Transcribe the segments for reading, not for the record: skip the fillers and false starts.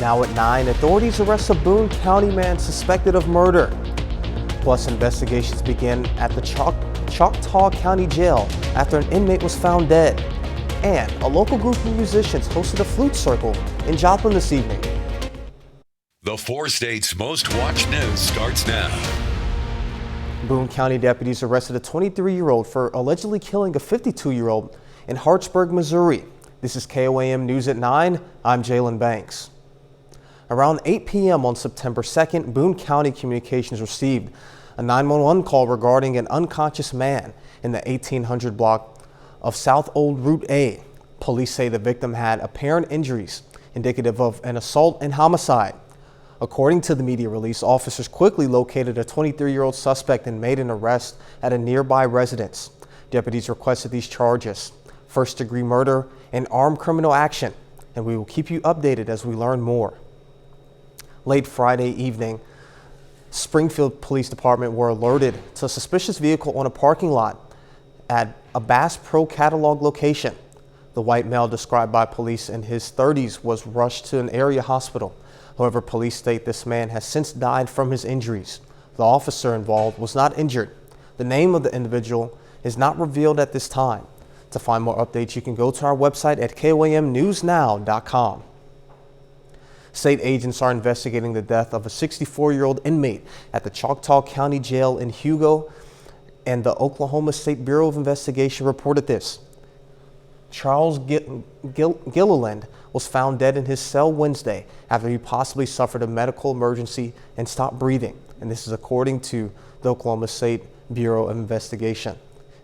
Now at 9, authorities arrest a Boone County man suspected of murder. Plus, investigations began at the Choctaw County Jail after an inmate was found dead. And a local group of musicians hosted a flute circle in Joplin this evening. The 4 states' most watched news starts now. Boone County deputies arrested a 23-year-old for allegedly killing a 52-year-old in Hartsburg, Missouri. This is KOAM News at 9. I'm Jalen Banks. Around 8 p.m. on September 2nd, Boone County Communications received a 911 call regarding an unconscious man in the 1800 block of South Old Route A. Police say the victim had apparent injuries indicative of an assault and homicide. According to the media release, officers quickly located a 23-year-old suspect and made an arrest at a nearby residence. Deputies requested these charges: first-degree murder and armed criminal action, and we will keep you updated as we learn more. Late Friday evening, Springfield Police Department were alerted to a suspicious vehicle on a parking lot at a Bass Pro Catalog location. The white male, described by police in his 30s, was rushed to an area hospital. However, police state this man has since died from his injuries. The officer involved was not injured. The name of the individual is not revealed at this time. To find more updates, you can go to our website at KOAMnewsnow.com. State agents are investigating the death of a 64-year-old inmate at the Choctaw County Jail in Hugo, and the Oklahoma State Bureau of Investigation reported this. Charles Gilliland was found dead in his cell Wednesday after he possibly suffered a medical emergency and stopped breathing. And this is according to the Oklahoma State Bureau of Investigation.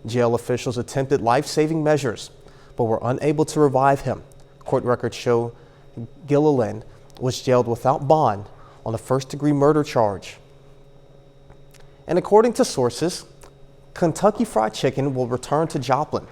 Jail officials attempted life-saving measures, but were unable to revive him. Court records show Gilliland was jailed without bond on a first-degree murder charge. And according to sources, Kentucky Fried Chicken will return to Joplin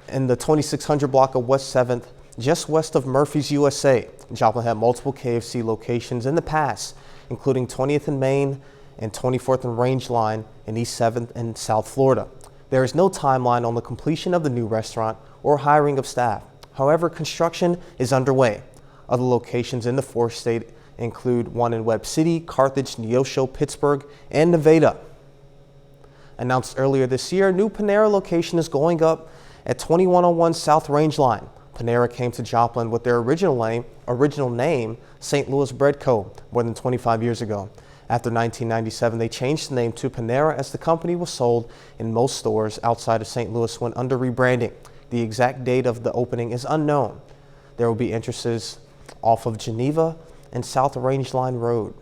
in the 2600 block of West 7th, just west of Murphy's USA. Joplin had multiple KFC locations in the past, including 20th and Main and 24th and Rangeline in East 7th and South Florida. There is no timeline on the completion of the new restaurant or hiring of staff. However, construction is underway. Other locations in the 4th state include one in Webb City, Carthage, Neosho, Pittsburgh, and Nevada. Announced earlier this year, a new Panera location is going up at 2101 South Rangeline. Panera came to Joplin with their original name, St. Louis Bread Co., more than 25 years ago. After 1997, they changed the name to Panera as the company was sold in most stores outside of St. Louis when under rebranding. The exact date of the opening is unknown. There will be entrances off of Geneva and South Rangeline Road.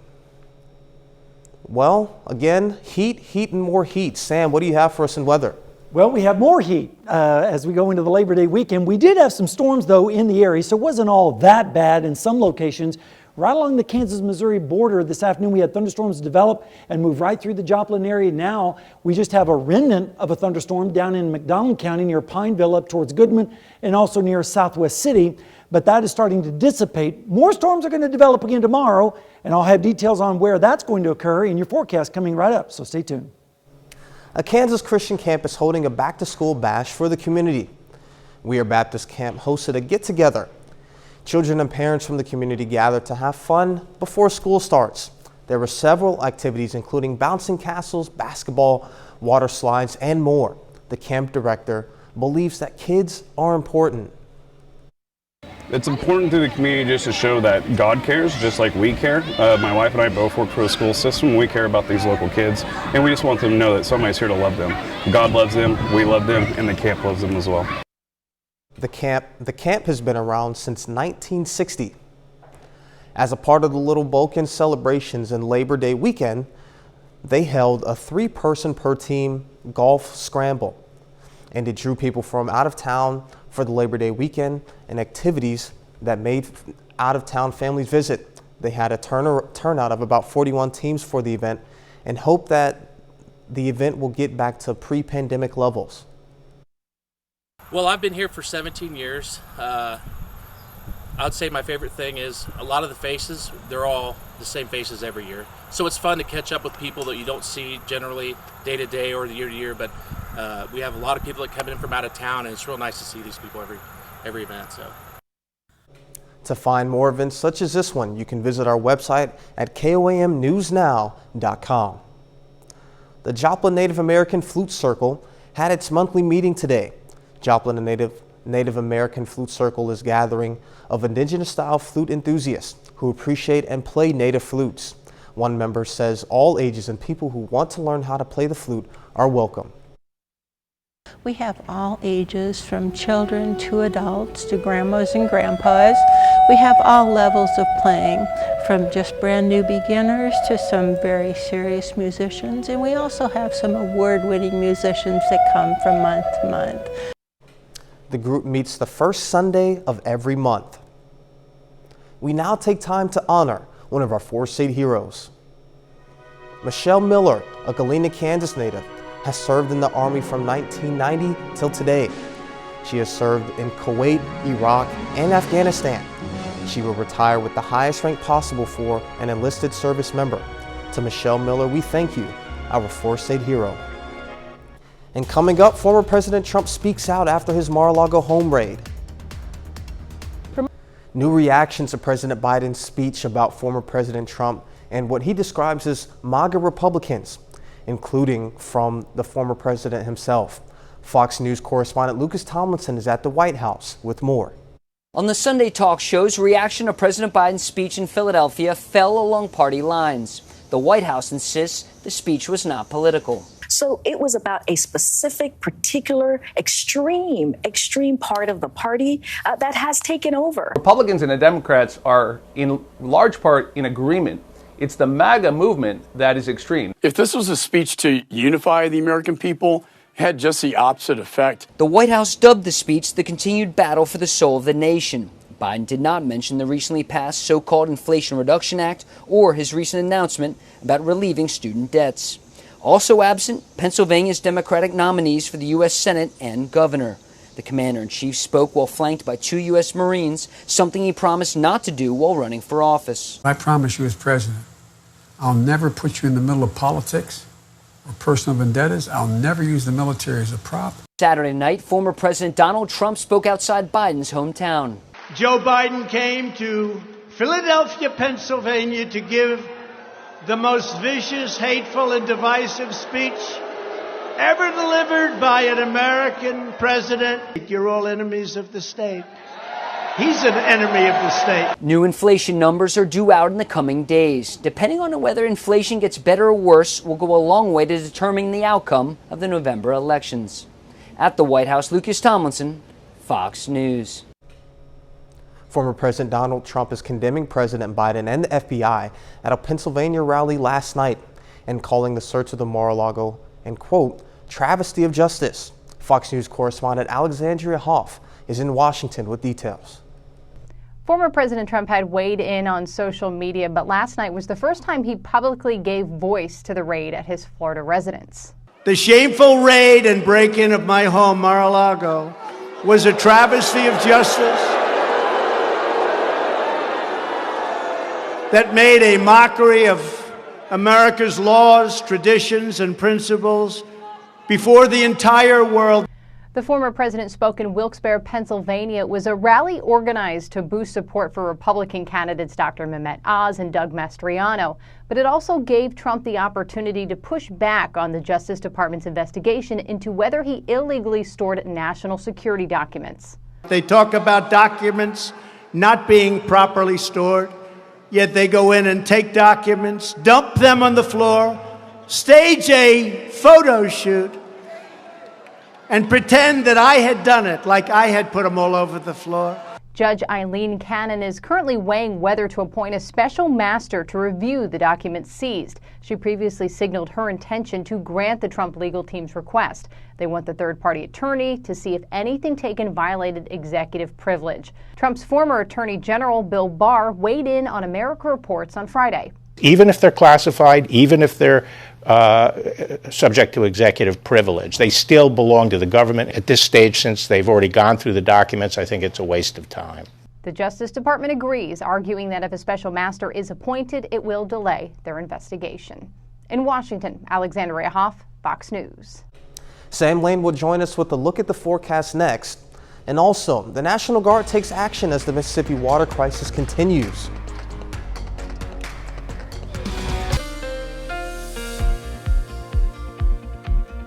Well, again, heat, and more heat. Sam, what do you have for us in weather? Well, we have more heat as we go into the Labor Day weekend. We did have some storms, though, in the area, so it wasn't all that bad in some locations. Right along the Kansas-Missouri border this afternoon, we had thunderstorms develop and move right through the Joplin area. Now, we just have a remnant of a thunderstorm down in McDonald County near Pineville up towards Goodman and also near Southwest City. But that is starting to dissipate. More storms are going to develop again tomorrow, and I'll have details on where that's going to occur in your forecast coming right up, so stay tuned. A Kansas Christian camp is holding a back-to-school bash for the community. We Are Baptist Camp hosted a get-together. Children and parents from the community gathered to have fun before school starts. There were several activities, including bouncing castles, basketball, water slides, and more. The camp director believes that kids are important. It's important to the community just to show that God cares, just like we care. My wife and I both work for the school system. We care about these local kids, and we just want them to know that somebody's here to love them. God loves them, we love them, and the camp loves them as well. The camp has been around since 1960. As a part of the Little Bulkin celebrations and Labor Day weekend, they held a 3-person per team golf scramble, and it drew people from out of town for the Labor Day weekend and activities that made out-of-town families visit. They had a turnout of about 41 teams for the event and hope that the event will get back to pre-pandemic levels. Well, I've been here for 17 years. I would say my favorite thing is a lot of the faces, they're all the same faces every year. So it's fun to catch up with people that you don't see generally day to day or year to year, but we have a lot of people that come in from out of town, and it's real nice to see these people every event. So To find more events such as this one, you can visit our website at koamnewsnow.com. The Joplin Native American Flute Circle had its monthly meeting today. Joplin Native American Flute Circle is a gathering of indigenous-style flute enthusiasts who appreciate and play native flutes. One member says all ages and people who want to learn how to play the flute are welcome. We have all ages, from children to adults to grandmas and grandpas. We have all levels of playing, from just brand new beginners to some very serious musicians. And we also have some award-winning musicians that come from month to month. The group meets the first Sunday of every month. We now take time to honor one of our four-state heroes. Michelle Miller, a Galena, Kansas native, has served in the Army from 1990 till today. She has served in Kuwait, Iraq, and Afghanistan. She will retire with the highest rank possible for an enlisted service member. To Michelle Miller, we thank you, our four-state hero. And coming up, former President Trump speaks out after his Mar-a-Lago home raid. New reactions to President Biden's speech about former President Trump and what he describes as MAGA Republicans, including from the former president himself. Fox News correspondent Lucas Tomlinson is at the White House with more. On the Sunday talk shows, reaction to President Biden's speech in Philadelphia fell along party lines. The White House insists the speech was not political. So it was about a specific, particular, extreme part of the party that has taken over. Republicans and the Democrats are in large part in agreement. It's the MAGA movement that is extreme. If this was a speech to unify the American people, it had just the opposite effect. The White House dubbed the speech the continued battle for the soul of the nation. Biden did not mention the recently passed so-called Inflation Reduction Act or his recent announcement about relieving student debts. Also absent, Pennsylvania's Democratic nominees for the U.S. Senate and governor. The commander-in-chief spoke while flanked by 2 U.S. Marines, something he promised not to do while running for office. I promise you as president, I'll never put you in the middle of politics or personal vendettas. I'll never use the military as a prop. Saturday night, former President Donald Trump spoke outside Biden's hometown. Joe Biden came to Philadelphia, Pennsylvania to give the most vicious, hateful, and divisive speech ever delivered by an American president. You're all enemies of the state. He's an enemy of the state. New inflation numbers are due out in the coming days. Depending on whether inflation gets better or worse will go a long way to determining the outcome of the November elections. At the White House, Lucas Tomlinson, Fox News. Former President Donald Trump is condemning President Biden and the FBI at a Pennsylvania rally last night and calling the search of the Mar-a-Lago an, quote, travesty of justice. Fox News correspondent Alexandria Hoff is in Washington with details. Former President Trump had weighed in on social media, but last night was the first time he publicly gave voice to the raid at his Florida residence. The shameful raid and break-in of my home, Mar-a-Lago, was a travesty of justice that made a mockery of America's laws, traditions, and principles before the entire world. The former president spoke in Wilkes-Barre, Pennsylvania. It was a rally organized to boost support for Republican candidates Dr. Mehmet Oz and Doug Mastriano. But it also gave Trump the opportunity to push back on the Justice Department's investigation into whether he illegally stored national security documents. They talk about documents not being properly stored, yet they go in and take documents, dump them on the floor, stage a photo shoot, and pretend that I had done it, like I had put them all over the floor. Judge Eileen Cannon is currently weighing whether to appoint a special master to review the documents seized. She previously signaled her intention to grant the Trump legal team's request. They want the third-party attorney to see if anything taken violated executive privilege. Trump's former Attorney General Bill Barr weighed in on America Reports on Friday. Even if they're classified, even if they're subject to executive privilege, they still belong to the government. At this stage, since they've already gone through the documents, I think it's a waste of time. The Justice Department agrees, arguing that if a special master is appointed, it will delay their investigation. In Washington, Alexandria Hoff, Fox News. Sam Lane will join us with a look at the forecast next. And also, the National Guard takes action as the Mississippi water crisis continues.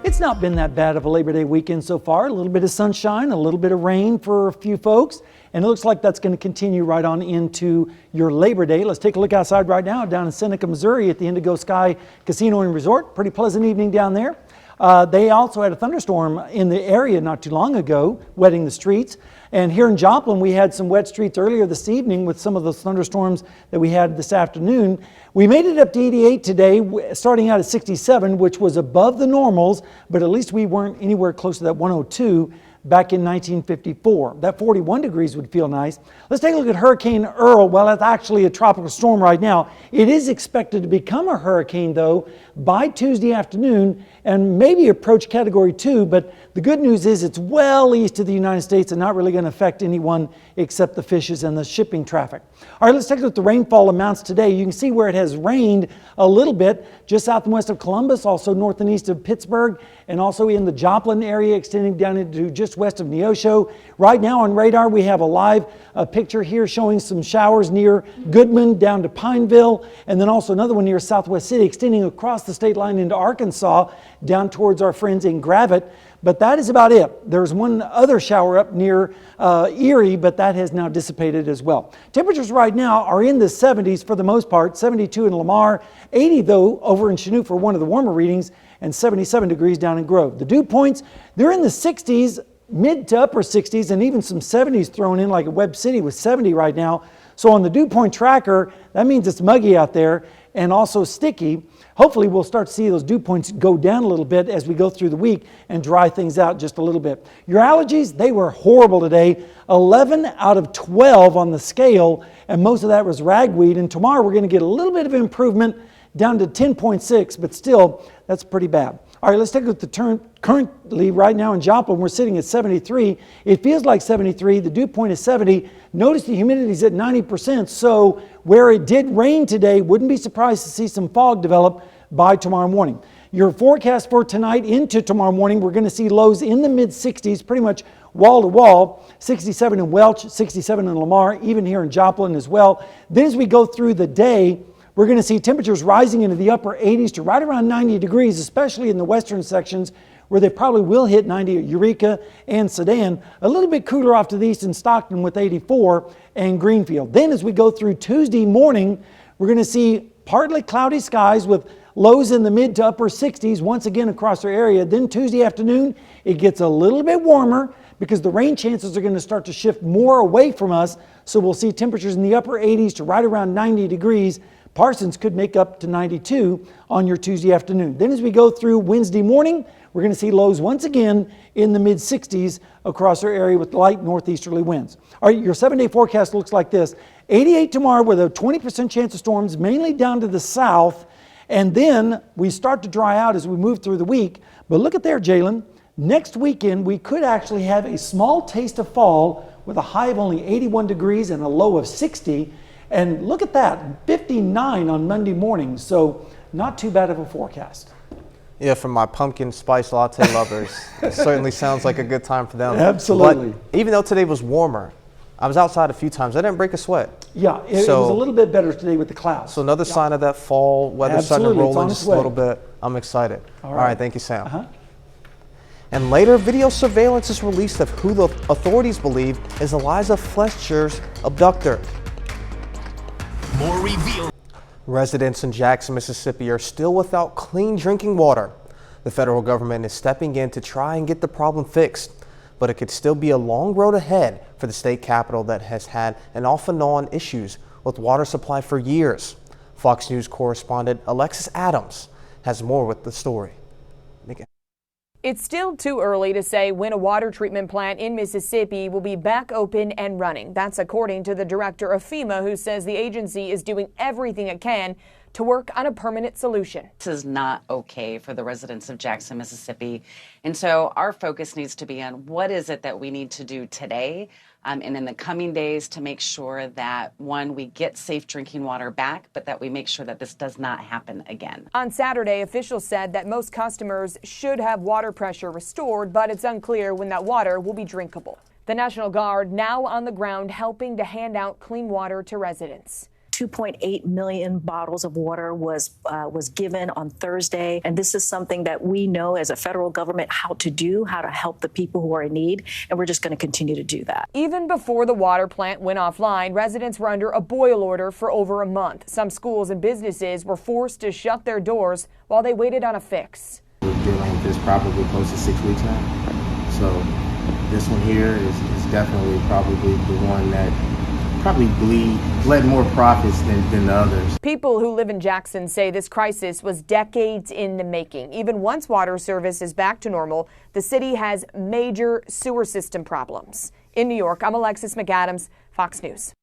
It's not been that bad of a Labor Day weekend so far. A little bit of sunshine, a little bit of rain for a few folks, and it looks like that's going to continue right on into your Labor Day. Let's take a look outside right now down in Seneca, Missouri at the Indigo Sky Casino and Resort. Pretty pleasant evening down there. They also had a thunderstorm in the area not too long ago, wetting the streets. And here in Joplin, we had some wet streets earlier this evening with some of those thunderstorms that we had this afternoon. We made it up to 88 today, starting out at 67, which was above the normals, but at least we weren't anywhere close to that 102 back in 1954. That 41 degrees would feel nice. Let's take a look at Hurricane Earl. Well, that's actually a tropical storm right now. It is expected to become a hurricane, though, by Tuesday afternoon and maybe approach Category 2, but the good news is it's well east of the United States and not really going to affect anyone except the fishes and the shipping traffic. All right, let's take a look at the rainfall amounts today. You can see where it has rained a little bit just south and west of Columbus, also north and east of Pittsburgh, and also in the Joplin area extending down into just west of Neosho. Right now on radar we have a live picture here showing some showers near Goodman down to Pineville, and then also another one near Southwest City extending across the state line into Arkansas down towards our friends in Gravette. But that is about it. There's one other shower up near Erie, but that has now dissipated as well. Temperatures right now are in the 70s for the most part, 72 in Lamar, 80 though over in Chanute for one of the warmer readings, and 77 degrees down in Grove. The dew points, they're in the 60s, mid to upper 60s, and even some 70s thrown in, like at Webb City with 70 right now. So on the dew point tracker, that means it's muggy out there and also sticky. Hopefully we'll start to see those dew points go down a little bit as we go through the week and dry things out just a little bit. Your allergies, they were horrible today. 11 out of 12 on the scale, and most of that was ragweed. And tomorrow we're going to get a little bit of improvement down to 10.6, but still, that's pretty bad. All right, let's take a look at the currently right now in Joplin, we're sitting at 73. It feels like 73. The dew point is 70. Notice the humidity is at 90%. So where it did rain today, wouldn't be surprised to see some fog develop by tomorrow morning. Your forecast for tonight into tomorrow morning, we're going to see lows in the mid 60s, pretty much wall to wall. 67 in Welch, 67 in Lamar, even here in Joplin as well. Then as we go through the day, we're going to see temperatures rising into the upper 80s to right around 90 degrees, especially in the western sections where they probably will hit 90 at Eureka and Sedan. A little bit cooler off to the east in Stockton with 84 and Greenfield. Then as we go through Tuesday morning, we're going to see partly cloudy skies with lows in the mid to upper 60s once again across our area. Then Tuesday afternoon, it gets a little bit warmer because the rain chances are going to start to shift more away from us. So we'll see temperatures in the upper 80s to right around 90 degrees. Parsons could make up to 92 on your Tuesday afternoon. Then as we go through Wednesday morning, we're going to see lows once again in the mid 60s across our area with light northeasterly winds. All right, your 7-day forecast looks like this. 88 tomorrow with a 20% chance of storms, mainly down to the south. And then we start to dry out as we move through the week. But look at there, Jalen. Next weekend, we could actually have a small taste of fall with a high of only 81 degrees and a low of 60. And look at that, 59 on Monday morning. So not too bad of a forecast. Yeah, for my pumpkin spice latte lovers, it certainly sounds like a good time for them. Absolutely. But even though today was warmer, I was outside a few times. I didn't break a sweat. Yeah, it was a little bit better today with the clouds. So another sign of that fall weather starting to roll in just a little bit. I'm excited. All right, thank you, Sam. And later, video surveillance is released of who the authorities believe is Eliza Fletcher's abductor. More reveal. Residents in Jackson, Mississippi are still without clean drinking water. The federal government is stepping in to try and get the problem fixed, but it could still be a long road ahead for the state capital that has had an off and on issues with water supply for years. Fox News correspondent Alexis Adams has more with the story. It's still too early to say when a water treatment plant in Mississippi will be back open and running. That's according to the director of FEMA, who says the agency is doing everything it can to work on a permanent solution. This is not okay for the residents of Jackson, Mississippi. And so our focus needs to be on what is it that we need to do today and in the coming days to make sure that, one, we get safe drinking water back, but that we make sure that this does not happen again. On Saturday, officials said that most customers should have water pressure restored, but it's unclear when that water will be drinkable. The National Guard now on the ground helping to hand out clean water to residents. 2.8 million bottles of water was given on Thursday. And this is something that we know as a federal government how to do, how to help the people who are in need. And we're just going to continue to do that. Even before the water plant went offline, residents were under a boil order for over a month. Some schools and businesses were forced to shut their doors while they waited on a fix. We're dealing with this probably close to 6 weeks now. So this one here is definitely probably the one that probably bled more profits than the others. People who live in Jackson say this crisis was decades in the making. Even once water service is back to normal, the city has major sewer system problems. In New York, I'm Alexis McAdams, Fox News.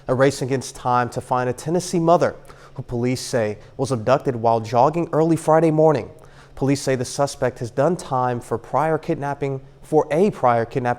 A race against time to find a Tennessee mother who police say was abducted while jogging early Friday morning. Police say the suspect has done time for a prior kidnapping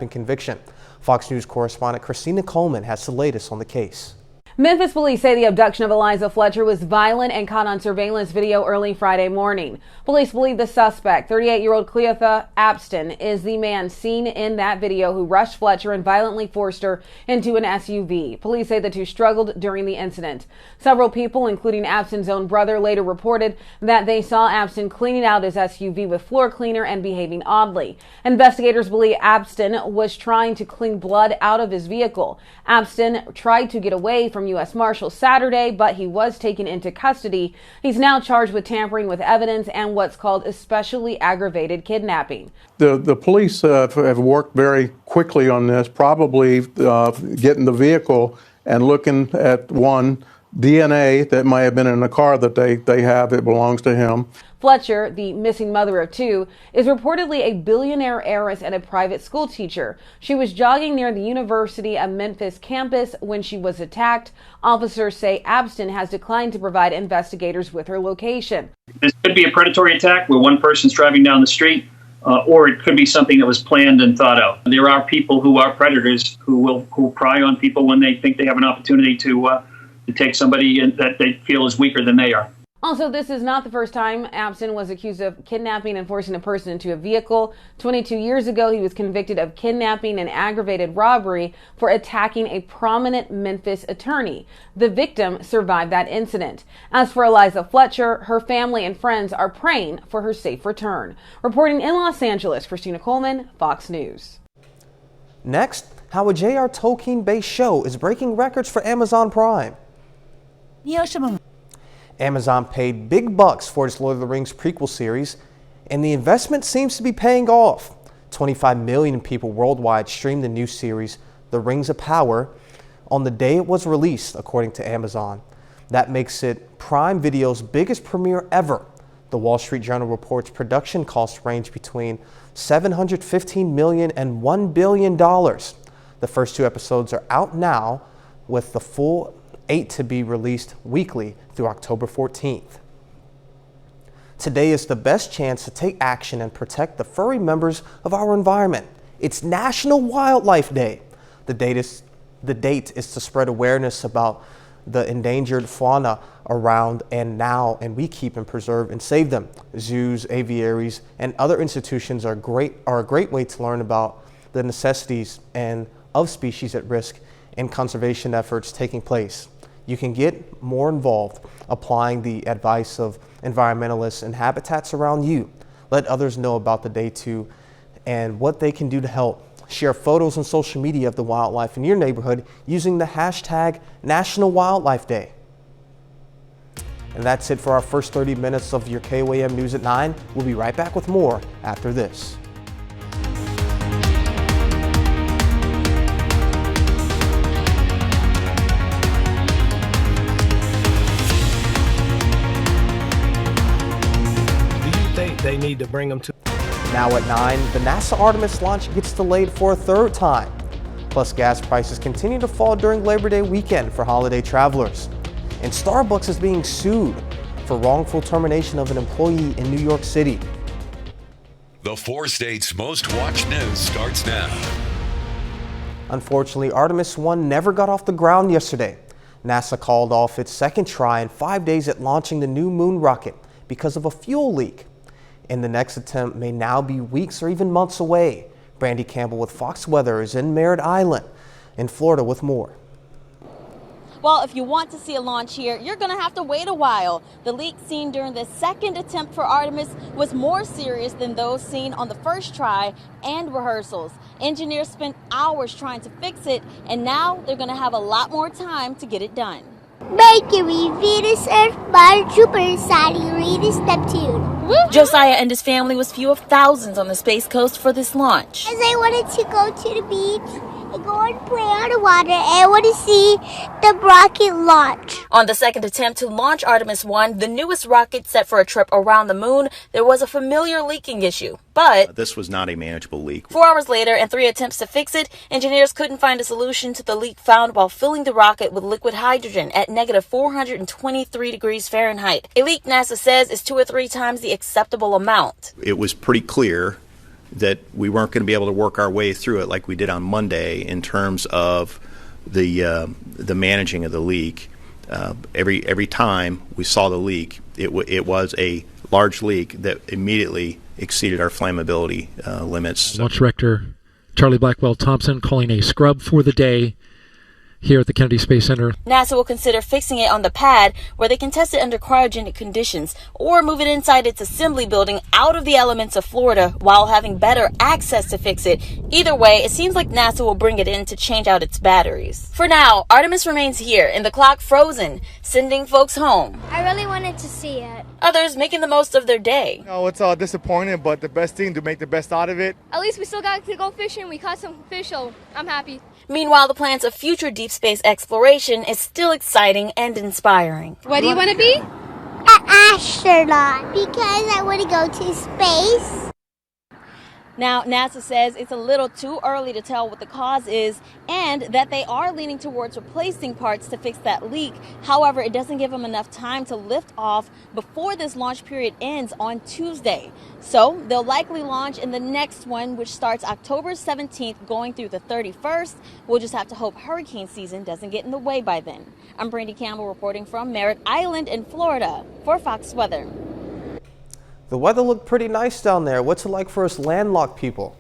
conviction. Fox News correspondent Christina Coleman has the latest on the case. Memphis police say the abduction of Eliza Fletcher was violent and caught on surveillance video early Friday morning. Police believe the suspect, 38-year-old Cleotha Abston, is the man seen in that video who rushed Fletcher and violently forced her into an SUV. Police say the two struggled during the incident. Several people, including Abston's own brother, later reported that they saw Abston cleaning out his SUV with floor cleaner and behaving oddly. Investigators believe Abston was trying to clean blood out of his vehicle. Abston tried to get away from U.S. Marshals Saturday, but he was taken into custody. He's now charged with tampering with evidence and what's called especially aggravated kidnapping. The police have worked very quickly on this, probably getting the vehicle and looking at one DNA that may have been in the car that they have. It belongs to him. Fletcher, the missing mother of two, is reportedly a billionaire heiress and a private school teacher. She was jogging near the University of Memphis campus when she was attacked. Officers say Abston has declined to provide investigators with her location. This could be a predatory attack where one person's driving down the street, or it could be something that was planned and thought out. There are people who are predators who pry on people when they think they have an opportunity to take somebody that they feel is weaker than they are. Also, this is not the first time Abston was accused of kidnapping and forcing a person into a vehicle. 22 years ago, he was convicted of kidnapping and aggravated robbery for attacking a prominent Memphis attorney. The victim survived that incident. As for Eliza Fletcher, her family and friends are praying for her safe return. Reporting in Los Angeles, Christina Coleman, Fox News. Next, how a J.R. Tolkien-based show is breaking records for Amazon Prime. Amazon paid big bucks for its Lord of the Rings prequel series, and the investment seems to be paying off. 25 million people worldwide streamed the new series, The Rings of Power, on the day it was released, according to Amazon. That makes it Prime Video's biggest premiere ever. The Wall Street Journal reports production costs range between $715 million and $1 billion. The first 2 episodes are out now, with the full 8 to be released weekly through October 14th. Today is the best chance to take action and protect the furry members of our environment. It's National Wildlife Day. The date is to spread awareness about the endangered fauna around and now, and we keep and preserve and save them. Zoos, aviaries, and other institutions are a great way to learn about the necessities and of species at risk and conservation efforts taking place. You can get more involved applying the advice of environmentalists and habitats around you. Let others know about the day too and what they can do to help. Share photos on social media of the wildlife in your neighborhood using the hashtag National Wildlife Day. And that's it for our first 30 minutes of your KOAM News at 9. We'll be right back with more after this. They need to bring them to. Now at 9, the NASA Artemis launch gets delayed for a 3rd time. Plus, gas prices continue to fall during Labor Day weekend for holiday travelers. And Starbucks is being sued for wrongful termination of an employee in New York City. The 4 states' most watched news starts now. Unfortunately, Artemis 1 never got off the ground yesterday. NASA called off its 2nd try in 5 days at launching the new moon rocket because of a fuel leak. And the next attempt may now be weeks or even months away. Brandy Campbell with Fox Weather is in Merritt Island in Florida with more. Well, if you want to see a launch here, you're going to have to wait a while. The leak seen during the second attempt for Artemis was more serious than those seen on the first try and rehearsals. Engineers spent hours trying to fix it, and now they're going to have a lot more time to get it done. Mercury, Venus, Earth, Mars, Jupiter, Saturn, Uranus, Neptune. Woo-hoo! Josiah and his family was few of thousands on the Space Coast for this launch. As I wanted to go to the beach and go and play on the water, and I want to see the rocket launch. On the second attempt to launch Artemis 1, the newest rocket set for a trip around the moon, there was a familiar leaking issue. But this was not a manageable leak. 4 hours later and 3 attempts to fix it, engineers couldn't find a solution to the leak found while filling the rocket with liquid hydrogen at negative 423 degrees Fahrenheit. A leak NASA says is 2 or 3 times the acceptable amount. It was pretty clear that we weren't going to be able to work our way through it like we did on Monday in terms of the managing of the leak. Every time we saw the leak, it was a large leak that immediately exceeded our flammability limits. Launch Director Charlie Blackwell Thompson calling a scrub for the day here at the Kennedy Space Center. NASA will consider fixing it on the pad where they can test it under cryogenic conditions, or move it inside its assembly building out of the elements of Florida while having better access to fix it. Either way, it seems like NASA will bring it in to change out its batteries. For now, Artemis remains here and the clock frozen, sending folks home. I really wanted to see it. Others making the most of their day. No, it's disappointing, but the best thing to make the best out of it. At least we still got to go fishing. We caught some fish, so I'm happy. Meanwhile, the plans of future deep space exploration is still exciting and inspiring. What do you want to be? An astronaut, because I want to go to space. Now, NASA says it's a little too early to tell what the cause is and that they are leaning towards replacing parts to fix that leak. However, it doesn't give them enough time to lift off before this launch period ends on Tuesday. So they'll likely launch in the next one, which starts October 17th going through the 31st. We'll just have to hope hurricane season doesn't get in the way by then. I'm Brandy Campbell reporting from Merritt Island in Florida for Fox Weather. The weather looked pretty nice down there. What's it like for us landlocked people?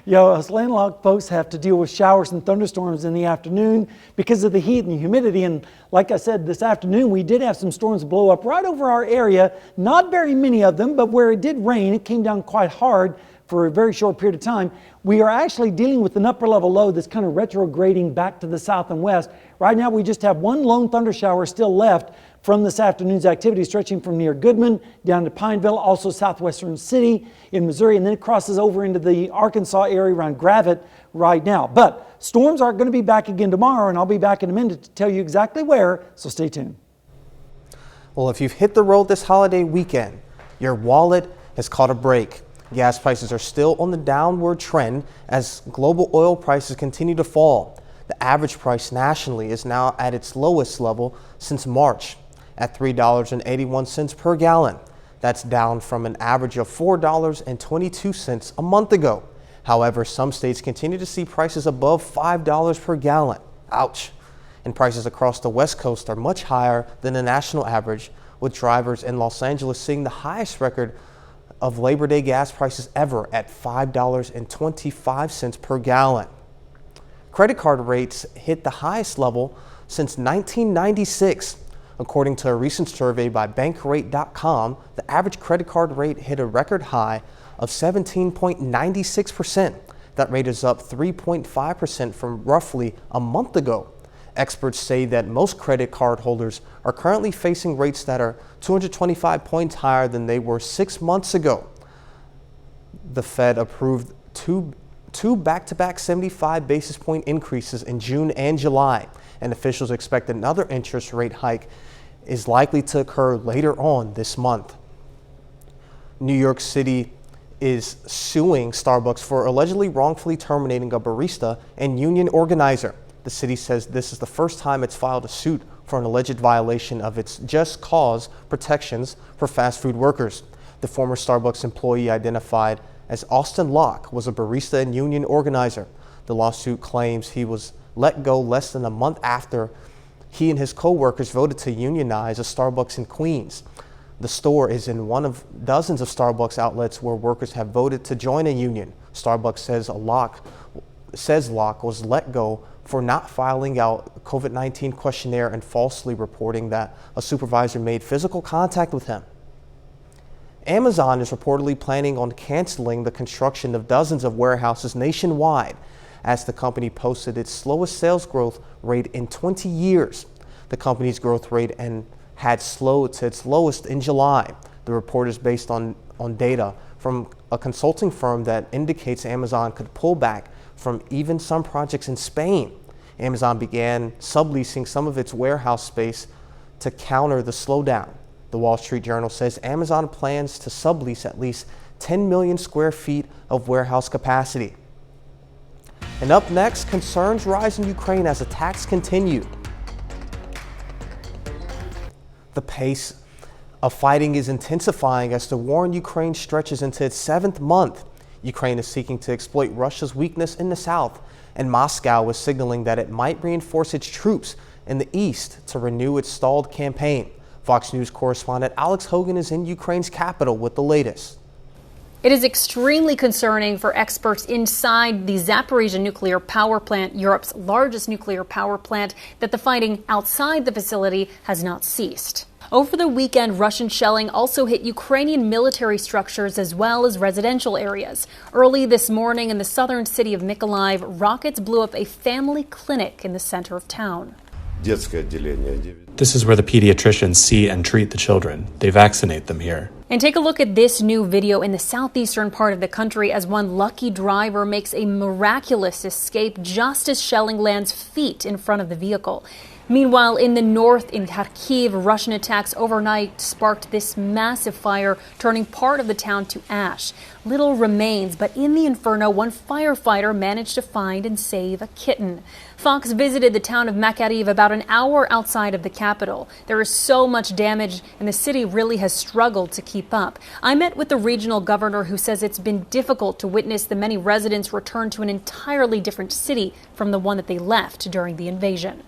Us landlocked folks have to deal with showers and thunderstorms in the afternoon because of the heat and the humidity. And like I said, this afternoon we did have some storms blow up right over our area. Not very many of them, but where it did rain, it came down quite hard for a very short period of time. We are actually dealing with an upper level low that's kind of retrograding back to the south and west. Right now we just have one lone thunder shower still left from this afternoon's activity, stretching from near Goodman down to Pineville, also southwestern city in Missouri, and then it crosses over into the Arkansas area around Gravette right now. But storms are going to be back again tomorrow, and I'll be back in a minute to tell you exactly where, so stay tuned. Well, if you've hit the road this holiday weekend, your wallet has caught a break. Gas prices are still on the downward trend as global oil prices continue to fall. The average price nationally is now at its lowest level since March, at $3.81 per gallon. That's down from an average of $4.22 a month ago. However, some states continue to see prices above $5 per gallon. Ouch. And prices across the West Coast are much higher than the national average, with drivers in Los Angeles seeing the highest record of Labor Day gas prices ever at $5.25 per gallon. Credit card rates hit the highest level since 1996. According to a recent survey by Bankrate.com, the average credit card rate hit a record high of 17.96%. That rate is up 3.5% from roughly a month ago. Experts say that most credit card holders are currently facing rates that are 225 points higher than they were 6 months ago. The Fed approved two back-to-back 75 basis point increases in June and July, and officials expect another interest rate hike is likely to occur later on this month. New York City is suing Starbucks for allegedly wrongfully terminating a barista and union organizer. The city says this is the first time it's filed a suit for an alleged violation of its just cause protections for fast food workers. The former Starbucks employee, identified as Austin Locke, was a barista and union organizer. The lawsuit claims he was let go less than a month after he and his co-workers voted to unionize a Starbucks in Queens. The store is in one of dozens of Starbucks outlets where workers have voted to join a union. Starbucks says Locke was let go for not filing out COVID-19 questionnaire and falsely reporting that a supervisor made physical contact with him. Amazon is reportedly planning on canceling the construction of dozens of warehouses nationwide as the company posted its slowest sales growth rate in 20 years. The company's growth rate had slowed to its lowest in July. The report is based on data from a consulting firm that indicates Amazon could pull back from even some projects in Spain. Amazon began subleasing some of its warehouse space to counter the slowdown. The Wall Street Journal says Amazon plans to sublease at least 10 million square feet of warehouse capacity. And up next, concerns rise in Ukraine as attacks continue. The pace of fighting is intensifying as the war in Ukraine stretches into its 7th month. Ukraine is seeking to exploit Russia's weakness in the south, and Moscow is signaling that it might reinforce its troops in the east to renew its stalled campaign. Fox News correspondent Alex Hogan is in Ukraine's capital with the latest. It is extremely concerning for experts inside the Zaporizhzhia nuclear power plant, Europe's largest nuclear power plant, that the fighting outside the facility has not ceased. Over the weekend, Russian shelling also hit Ukrainian military structures as well as residential areas. Early this morning in the southern city of Mykolaiv, rockets blew up a family clinic in the center of town. This is where the pediatricians see and treat the children. They vaccinate them here. And take a look at this new video in the southeastern part of the country as one lucky driver makes a miraculous escape just as shelling lands feet in front of the vehicle. Meanwhile, in the north, in Kharkiv, Russian attacks overnight sparked this massive fire, turning part of the town to ash. Little remains, but in the inferno, one firefighter managed to find and save a kitten. Fox visited the town of Makariv about an hour outside of the capital. There is so much damage, and the city really has struggled to keep up. I met with the regional governor, who says it's been difficult to witness the many residents return to an entirely different city from the one that they left during the invasion.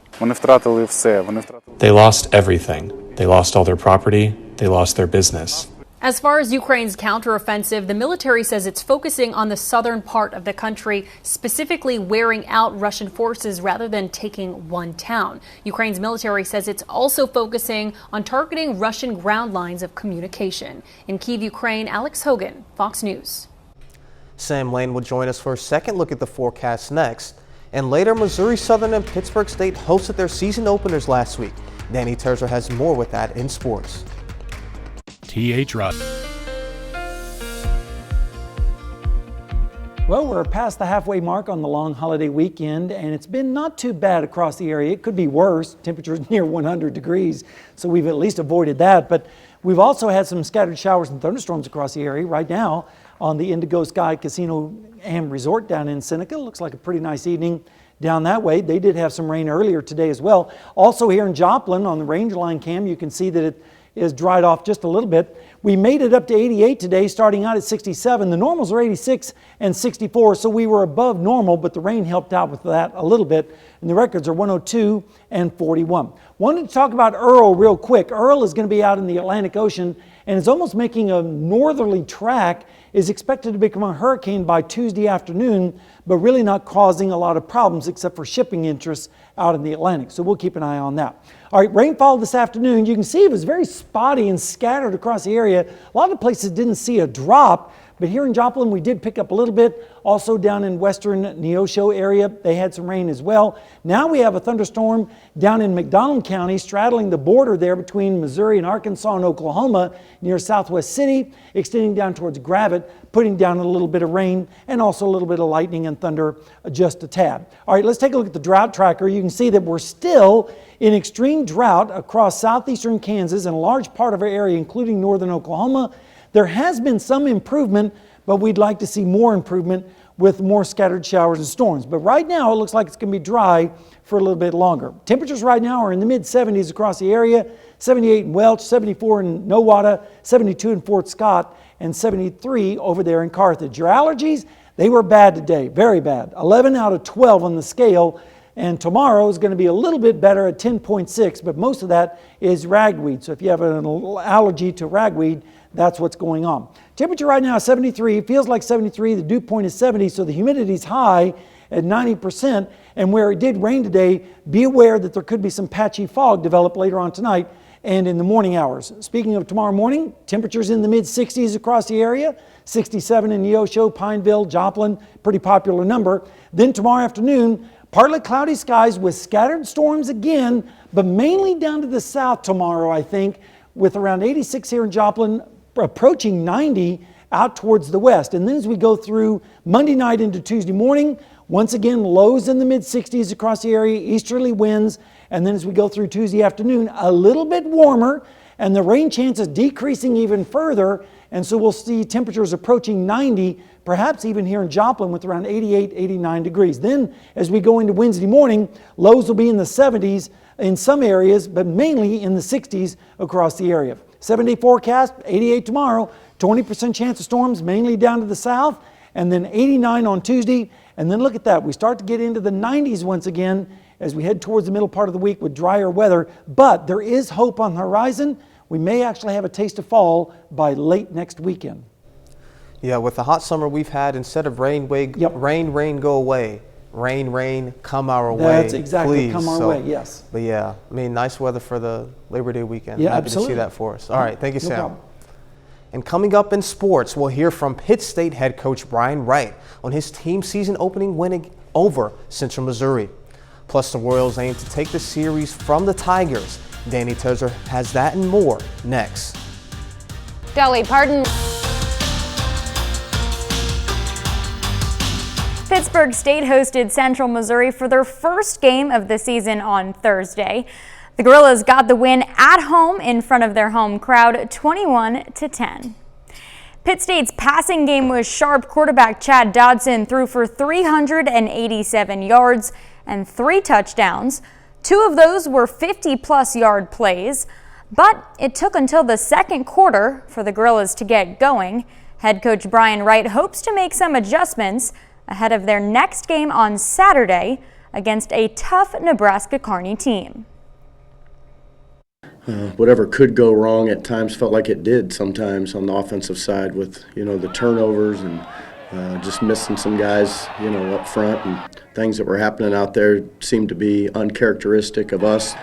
They lost everything. They lost all their property. They lost their business. As far as Ukraine's counteroffensive, the military says it's focusing on the southern part of the country, specifically wearing out Russian forces rather than taking one town. Ukraine's military says it's also focusing on targeting Russian ground lines of communication. In Kyiv, Ukraine, Alex Hogan, Fox News. Sam Lane will join us for a second look at the forecast next. And later, Missouri Southern and Pittsburgh State hosted their season openers last week. Danny Terzer has more with that in sports. T.H. Rudd. Well, we're past the halfway mark on the long holiday weekend, and it's been not too bad across the area. It could be worse. Temperatures near 100 degrees, so we've at least avoided that. But we've also had some scattered showers and thunderstorms across the area. Right now, on the Indigo Sky Casino and Resort down in Seneca, looks like a pretty nice evening down that way. They did have some rain earlier today as well. Also here in Joplin on the range line cam, you can see that it is dried off just a little bit. We made it up to 88 today, starting out at 67. The normals are 86 and 64, so we were above normal, but the rain helped out with that a little bit, and the records are 102 and 41. Wanted to talk about Earl real quick. Earl is going to be out in the Atlantic Ocean and is almost making a northerly track, is expected to become a hurricane by Tuesday afternoon, but really not causing a lot of problems except for shipping interests out in the Atlantic. So we'll keep an eye on that. All right, rainfall this afternoon. You can see it was very spotty and scattered across the area. A lot of places didn't see a drop, but here in Joplin we did pick up a little bit. Also down in western Neosho area, they had some rain as well. Now we have a thunderstorm down in McDonald County, straddling the border there between Missouri and Arkansas and Oklahoma, near Southwest City, extending down towards Gravette, putting down a little bit of rain and also a little bit of lightning and thunder, just a tad. All right, let's take a look at the drought tracker. You can see that we're still in extreme drought across southeastern Kansas and a large part of our area, including northern Oklahoma. There has been some improvement, but we'd like to see more improvement with more scattered showers and storms. But right now, it looks like it's going to be dry for a little bit longer. Temperatures right now are in the mid-70s across the area, 78 in Welch, 74 in Nowata, 72 in Fort Scott, and 73 over there in Carthage. Your allergies, they were bad today, very bad. 11 out of 12 on the scale. And tomorrow is going to be a little bit better at 10.6, but most of that is ragweed. So if you have an allergy to ragweed, that's what's going on. Temperature right now is 73. It feels like 73. The dew point is 70, so the humidity is high at 90%. And where it did rain today, be aware that there could be some patchy fog develop later on tonight and in the morning hours. Speaking of tomorrow morning, temperatures in the mid-60s across the area, 67 in Neosho, Pineville, Joplin, pretty popular number. Then tomorrow afternoon, partly cloudy skies with scattered storms again, but mainly down to the south tomorrow, I think, with around 86 here in Joplin, approaching 90 out towards the west. And then as we go through Monday night into Tuesday morning, once again, lows in the mid-60s across the area, easterly winds. And then as we go through Tuesday afternoon, a little bit warmer, and the rain chances decreasing even further. And so we'll see temperatures approaching 90, perhaps even here in Joplin with around 88, 89 degrees. Then as we go into Wednesday morning, lows will be in the 70s in some areas, but mainly in the 60s across the area. 7-day forecast, 88 tomorrow, 20% chance of storms, mainly down to the south, and then 89 on Tuesday. And then look at that, we start to get into the 90s once again as we head towards the middle part of the week with drier weather. But there is hope on the horizon. We may actually have a taste of fall by late next weekend. Yeah, with the hot summer we've had, instead of rain, rain, go away. Rain, come our way. That's exactly, please. Come our way, yes. But yeah, I mean, nice weather for the Labor Day weekend. Yeah, Happy absolutely. to see that for us. All right, thank you, No Sam. problem. And coming up in sports, we'll hear from Pitt State head coach Brian Wright on his team season opening win over Central Missouri. Plus, the Royals aim to take the series from the Tigers. Danny Tozer has that and more next. Dolly Parton. Pittsburgh State hosted Central Missouri for their first game of the season on Thursday. The Gorillas got the win at home in front of their home crowd, 21-10. Pitt State's passing game was sharp. Quarterback Chad Dodson threw for 387 yards and 3 touchdowns. 2 of those were 50-plus yard plays, but it took until the second quarter for the Gorillas to get going. Head coach Brian Wright hopes to make some adjustments ahead of their next game on Saturday against a tough Nebraska Kearney team. Whatever could go wrong at times felt like it did sometimes on the offensive side with, the turnovers and just missing some guys, up front, and things that were happening out there seemed to be uncharacteristic of us.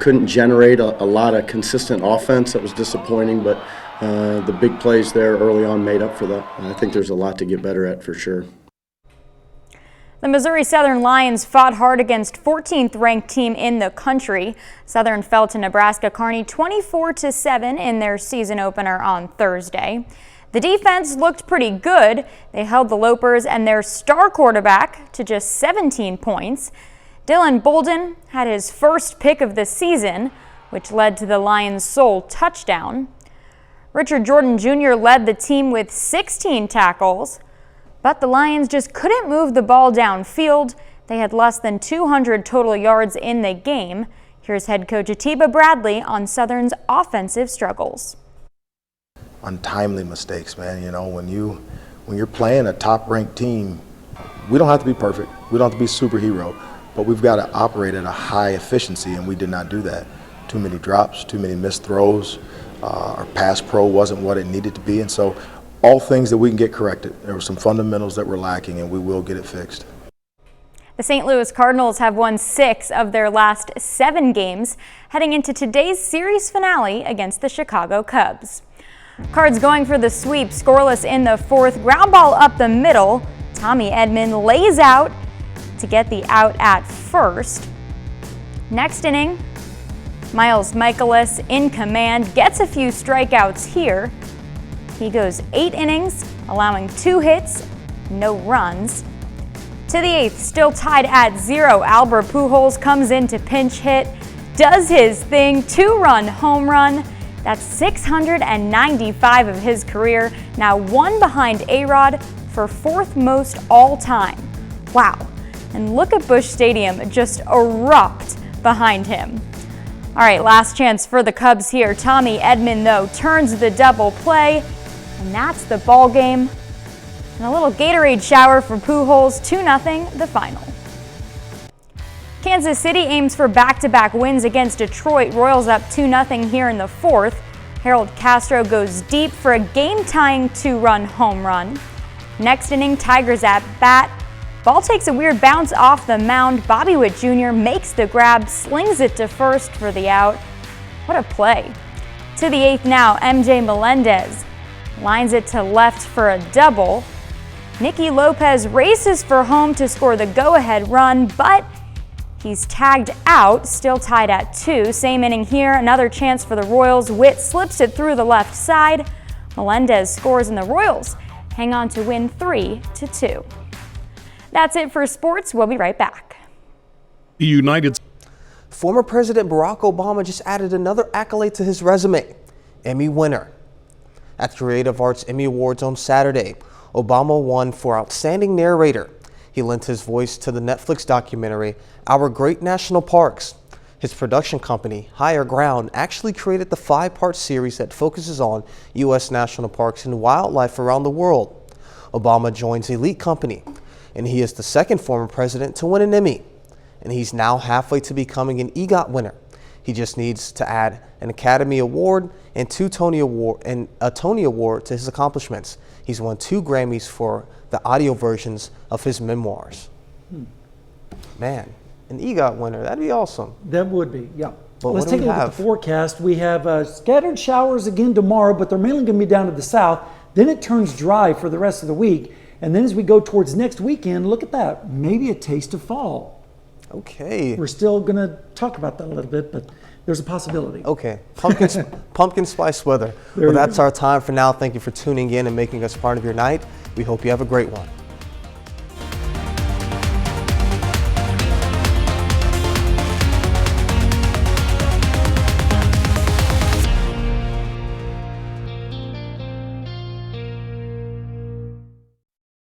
Couldn't generate a lot of consistent offense. That was disappointing, but the big plays there early on made up for that. I think there's a lot to get better at for sure. The Missouri Southern Lions fought hard against 14th ranked team in the country. Southern fell to Nebraska Kearney 24-7 in their season opener on Thursday. The defense looked pretty good. They held the Lopers and their star quarterback to just 17 points. Dylan Bolden had his first pick of the season, which led to the Lions' sole touchdown. Richard Jordan Jr. led the team with 16 tackles. But the Lions just couldn't move the ball downfield. They had less than 200 total yards in the game. Here's head coach Atiba Bradley on Southern's offensive struggles. Untimely mistakes, man. When you're playing a top-ranked team, we don't have to be perfect. We don't have to be superhero, but we've got to operate at a high efficiency, and we did not do that. Too many drops, too many missed throws. Our pass pro wasn't what it needed to be, and so all things that we can get corrected. There were some fundamentals that were lacking, and we will get it fixed. The St. Louis Cardinals have won 6 of their last 7 games, heading into today's series finale against the Chicago Cubs. Cards going for the sweep, scoreless in the 4th. Ground ball up the middle. Tommy Edman lays out to get the out at first. Next inning, Miles Michaelis in command, gets a few strikeouts here. He goes 8 innings, allowing 2 hits, no runs. To the 8th, still tied at 0, Albert Pujols comes in to pinch hit, does his thing, 2-run home run. That's 695 of his career, now 1 behind A-Rod for 4th most all time. Wow, and look at Busch Stadium just erupt behind him. All right, last chance for the Cubs here. Tommy Edman, though, turns the double play. And that's the ball game. And a little Gatorade shower for Pujols, 2-0 the final. Kansas City aims for back-to-back wins against Detroit. Royals up 2-0 here in the fourth. Harold Castro goes deep for a game-tying 2-run home run. Next inning, Tigers at bat. Ball takes a weird bounce off the mound. Bobby Witt Jr. makes the grab, slings it to first for the out. What a play. To the eighth now, MJ Melendez lines it to left for a double. Nicky Lopez races for home to score the go-ahead run, but he's tagged out, still tied at 2. Same inning here, another chance for the Royals. Witt slips it through the left side. Melendez scores and the Royals hang on to win 3-2. That's it for sports. We'll be right back. Former President Barack Obama just added another accolade to his resume, Emmy winner. At Creative Arts Emmy Awards on Saturday, Obama won for Outstanding Narrator. He lent his voice to the Netflix documentary, Our Great National Parks. His production company, Higher Ground, actually created the 5-part series that focuses on U.S. national parks and wildlife around the world. Obama joins Elite Company, and he is the second former president to win an Emmy. And he's now halfway to becoming an EGOT winner. He just needs to add an Academy Award and a Tony Award to his accomplishments. He's won 2 Grammys for the audio versions of his memoirs. Man, an EGOT winner, that'd be awesome. That would be, yeah. But let's take a look at the forecast. We have scattered showers again tomorrow, but they're mainly going to be down to the south. Then it turns dry for the rest of the week. And then as we go towards next weekend, look at that, maybe a taste of fall. Okay. We're still going to talk about that a little bit, but there's a possibility. Okay. Pumpkin spice weather. Well, that's our time for now. Thank you for tuning in and making us part of your night. We hope you have a great one.